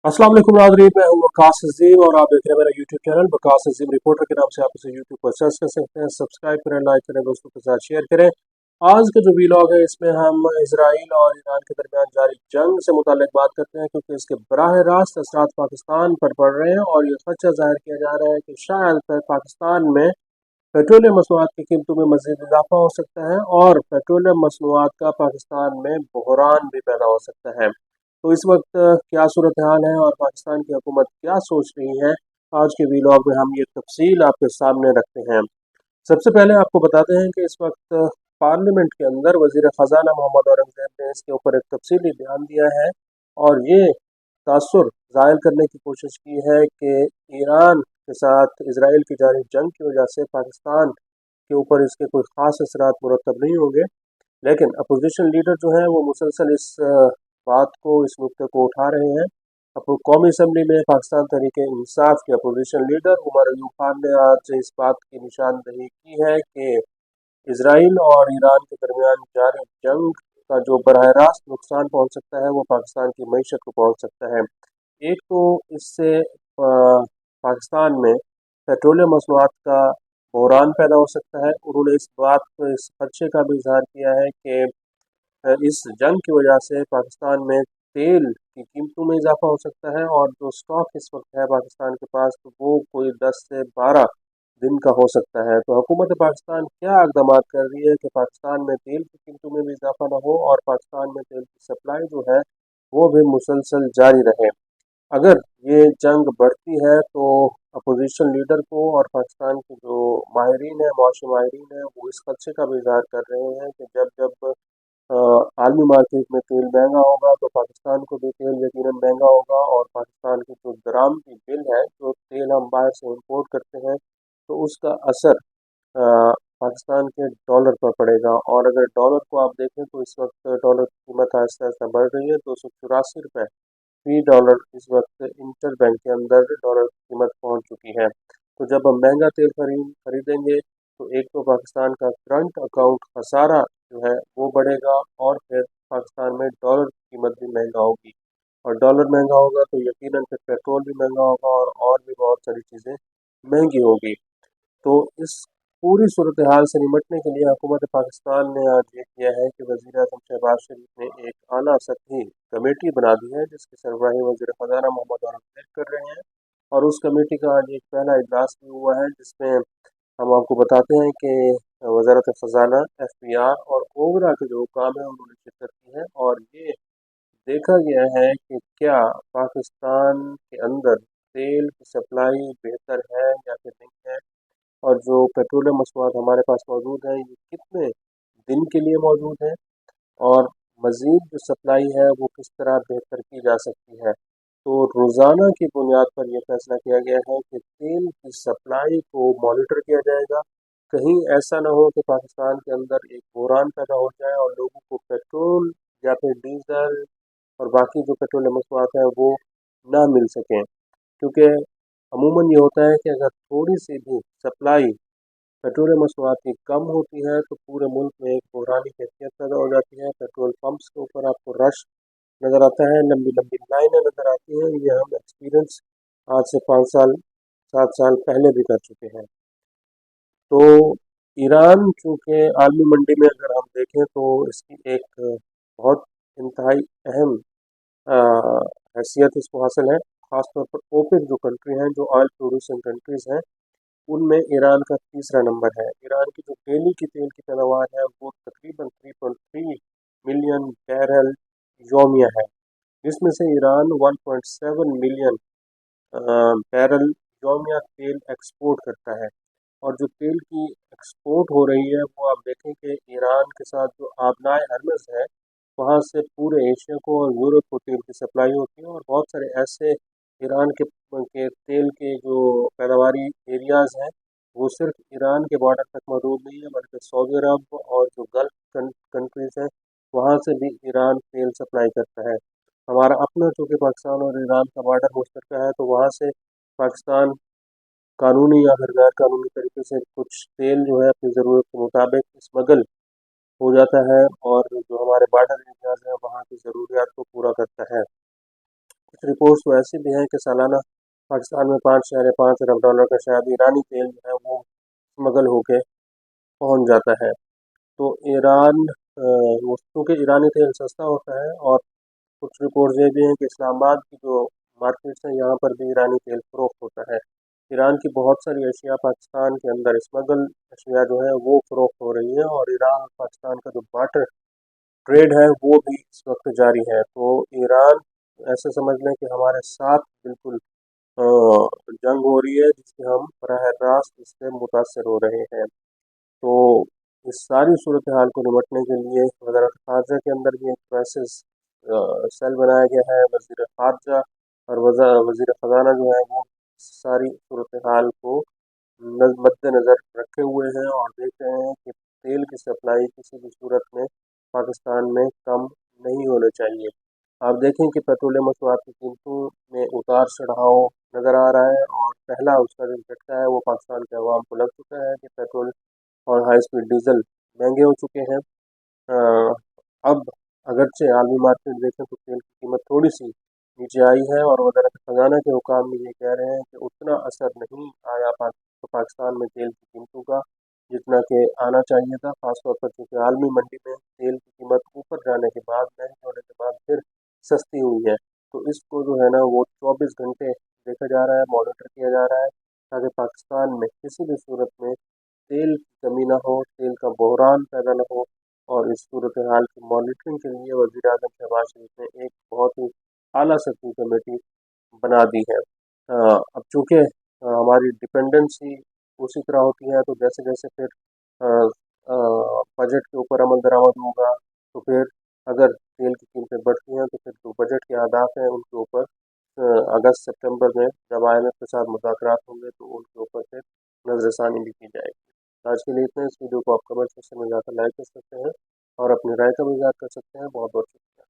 अस्सलाम वालेकुम नाज़रीन, मैं हूं वकास अज़ीम और आप देख रहे हैं मेरा यूट्यूब चैनल वकास अज़ीम रिपोर्टर के नाम से। आप इसे यूट्यूब पर सर्च कर सकते हैं, सब्सक्राइब करें, लाइक करें, दोस्तों के साथ शेयर करें। आज का जो वीलॉग है इसमें हम इजराइल और ईरान के दरमियान जारी जंग से मुताल्लिक बात करते हैं, क्योंकि इसके बराह रास्त असरात पाकिस्तान पर पड़ रहे हैं और ये खदशा ज़ाहिर किया जा रहा है कि शायद पाकिस्तान में पेट्रोलियम मसनूआत की कीमतों में मज़ीद इजाफा हो सकता है और पेट्रोलियम मसनूआत का पाकिस्तान में बहरान भी पैदा हो सकता है। तो इस वक्त क्या सूरत हाल है और पाकिस्तान की हुकूमत क्या सोच रही है, आज के वीलॉग में हम ये तफसील आपके सामने रखते हैं। सबसे पहले आपको बताते हैं कि इस वक्त पार्लियामेंट के अंदर वज़ीर ख़जाना मोहम्मद औरंगज़ेब ने इसके ऊपर एक तफसीली बयान दिया है और ये तासुर ज़ाहिर करने की कोशिश की है कि ईरान के साथ इसराइल की जारी जंग की वजह से पाकिस्तान के ऊपर इसके कोई ख़ास असरात मुरतब नहीं होंगे। लेकिन अपोजिशन लीडर जो हैं वो मुसलसल इस बात को, इस नुक्ते को उठा रहे हैं। अब कौमी असम्बली में पाकिस्तान तहरीक इंसाफ के अपोजिशन लीडर उमर अयूब खान ने आज इस बात की निशानदही की है कि इसराइल और ईरान के दरमियान जारी जंग का जो बरह रास्त नुकसान पहुंच सकता है वो पाकिस्तान की मईशत को पहुंच सकता है। एक तो इससे पाकिस्तान में पेट्रोलियम मसनूआत का बहरान पैदा हो सकता है। उन्होंने इस खदशे का भी इजहार किया है कि इस जंग की वजह से पाकिस्तान में तेल की कीमतों में इजाफा हो सकता है और जो स्टॉक इस वक्त है पाकिस्तान के पास, तो वो कोई 10 से 12 दिन का हो सकता है। तो हुकूमत पाकिस्तान क्या इकदाम कर रही है कि पाकिस्तान में तेल की कीमतों में भी इजाफा ना हो और पाकिस्तान में तेल की सप्लाई जो है वो भी मुसलसल जारी रहे। अगर ये जंग बढ़ती है तो अपोजिशन लीडर को और पाकिस्तान के जो माहिरीन है, मुआशी माहिरीन है, वो इस खदशे का भी इजहार कर रहे हैं कि जब जब आलमी मार्केट में तेल महंगा होगा तो पाकिस्तान को भी तेल यकीनन महंगा होगा और पाकिस्तान की जो दराम की बिल है, जो तेल हम बाहर से इंपोर्ट करते हैं, तो उसका असर पाकिस्तान के डॉलर पर पड़ेगा। और अगर डॉलर को आप देखें तो इस वक्त डॉलर की कीमत आहिस्ता आहिस्ता बढ़ रही है। 284 रुपये फी डॉलर इस वक्त इंटर बैंक के अंदर डॉलर की कीमत पहुंच चुकी है। तो जब हम महंगा तेल खरीदेंगे तो एक तो पाकिस्तान का करंट अकाउंट खसारा जो है वो बढ़ेगा और फिर पाकिस्तान में डॉलर की कीमत भी महंगा होगी और डॉलर महंगा होगा तो यकीनन फिर पेट्रोल भी महंगा होगा और भी बहुत सारी चीज़ें महंगी होगी। तो इस पूरी सूरत हाल से निमटने के लिए हुकूमत पाकिस्तान ने आज ये किया है कि वज़ीर आज़म शहबाज शरीफ ने एक आला सतही कमेटी बना दी है, जिसकी सरबराही वज़ीर ख़जाना मोहम्मद औरंगज़ेब कर रहे हैं। और उस कमेटी का आज एक पहला इजलास भी हुआ है, जिसमें हम आपको बताते हैं कि वज़ारत ख़जाना, FBR और ओगरा के जो काम है उन्होंने शिरकत की है और ये देखा गया है कि क्या पाकिस्तान के अंदर तेल की सप्लाई बेहतर है या फिर नहीं है, और जो पेट्रोलियम मसनूआत हमारे पास मौजूद है ये कितने दिन के लिए मौजूद है और मज़ीद जो सप्लाई है वो किस तरह बेहतर की जा सकती है। तो रोज़ाना की बुनियाद पर यह फैसला किया गया है कि तेल की सप्लाई को मॉनिटर किया जाएगा। कहीं ऐसा ना हो कि पाकिस्तान के अंदर एक बहरान पैदा हो जाए और लोगों को पेट्रोल या फिर डीजल और बाकी जो पेट्रोलियम मसनूआत हैं वो ना मिल सकें। क्योंकि अमूमन ये होता है कि अगर थोड़ी सी भी सप्लाई पेट्रोलियम मसनूआत की कम होती है तो पूरे मुल्क में एक बहरानी कैफियत पैदा हो जाती है। पेट्रोल पंप्स के ऊपर आपको रश नज़र आता है, लंबी लंबी लाइनें नज़र आती हैं। ये हम एक्सपीरियंस आज से 5 साल 7 साल पहले भी कर चुके हैं। तो ईरान चूँकि आलमी मंडी में अगर हम देखें तो इसकी एक बहुत इंतहाई अहम अ, हैसियत इसको हासिल है। ख़ासतौर पर ओपेक जो कंट्री हैं, जो ऑयल प्रोड्यूसिंग कंट्रीज़ हैं, उनमें ईरान का तीसरा नंबर है। ईरान की जो डेली की तेल की पैदावार है वो तकरीबन 3.3 मिलियन बैरल योमिया है, जिसमें से ईरान 1.7 मिलियन बैरल योमिया तेल एक्सपोर्ट करता है। और जो तेल की एक्सपोर्ट हो रही है वो आप देखें कि ईरान के साथ जो आबनाए हरमज़ है वहाँ से पूरे एशिया को और यूरोप को तेल की सप्लाई होती है। और बहुत सारे ऐसे ईरान के तेल के जो पैदावारी एरियाज़ हैं वो सिर्फ ईरान के बॉर्डर तक मौजूद नहीं है, बल्कि सऊदी अरब और जो गल्फ कंट्रीज़ हैं वहाँ से भी ईरान तेल सप्लाई करता है। हमारा अपना चूँकि पाकिस्तान और ईरान का बॉर्डर मुश्तरका है तो वहाँ से पाकिस्तान कानूनी या फिर गैर कानूनी तरीके से कुछ तेल जो है अपनी ज़रूरत के मुताबिक स्मगल हो जाता है और जो हमारे बॉर्डर एरियाज हैं वहाँ की ज़रूरियात को पूरा करता है। कुछ रिपोर्ट्स तो ऐसी भी हैं कि सालाना पाकिस्तान में 5.5 अरब डॉलर का शायद ईरानी तेल जो है वो स्मगल होके पहुंच जाता है। तो ईरान वो क्योंकि ईरानी तेल सस्ता होता है, और कुछ रिपोर्ट्स ये भी हैं कि इस्लामाबाद की जो मार्केट्स हैं यहाँ पर भी ईरानी तेल फरोख्त होता है। ईरान की बहुत सारी अशिया पाकिस्तान के अंदर स्मगल अशिया जो है वो फरोख्त हो रही है, और ईरान और पाकिस्तान का जो बार्टर ट्रेड है वो भी इस वक्त जारी है। तो ईरान ऐसे समझ लें कि हमारे साथ बिल्कुल अ, जंग हो रही है, जिससे हम बराह रास्त इससे मुतासर हो रहे हैं। तो इस सारी सूरत हाल को निपटने के लिए वज़ारत ख़ारजा के अंदर भी एक क्राइसिस सेल बनाया गया है। वज़ीर ख़ारजा और वज़ीर ख़जाना जो है वो सारी सूरत हाल को मद्देनज़र रखे हुए हैं, और देख रहे हैं कि तेल की सप्लाई किसी भी सूरत में पाकिस्तान में कम नहीं होना चाहिए। आप देखें कि पेट्रोलियम मसनूआत की कीमतों में उतार चढ़ाव नज़र आ रहा है, और पहला उसका जो झटका है वो पाकिस्तान के अवाम को लग चुका है कि पेट्रोल और हाई स्पीड डीजल महंगे हो चुके हैं। अ, अब अगरचे आलमी मार्केट देखें तो तेल की कीमत थोड़ी सी नीचे आई है, और वज़ारत ख़जाना के हुकाम भी ये कह रहे हैं कि उतना असर नहीं आया पाकिस्तान में तेल की कीमतों का जितना कि आना चाहिए था, ख़ासतौर पर क्योंकि आलमी मंडी में तेल की कीमत ऊपर जाने के बाद, महंगी होने के बाद फिर सस्ती हुई है। तो इसको जो है ना वो 24 घंटे देखा जा रहा है, मॉनिटर किया जा रहा है, ताकि पाकिस्तान में किसी भी सूरत में तेल की कमी ना हो, तेल का बहरान पैदा ना हो। और इस सूरत हाल की मॉनिटरिंग के लिए वज़ीर आज़म शहबाज शरीफ ने एक बहुत ही आला सतही कमेटी बना दी है। अब चूँकि हमारी डिपेंडेंसी उसी तरह होती है, तो जैसे जैसे फिर अ, बजट के ऊपर अमल दरामद होगा, तो फिर अगर तेल की कीमतें बढ़ती हैं तो फिर जो बजट के अहदाफ हैं उनके ऊपर अगस्त सितंबर में जब IMF के साथ मुज़ाकरात होंगे तो उनके ऊपर फिर नज़रसानी भी की जाएगी। आज के लिए इतना। इस वीडियो को आप कमेंट सेक्शन में जाकर लाइक कर सकते हैं और अपनी राय का भी इज़हार कर सकते हैं। बहुत बहुत शुक्रिया।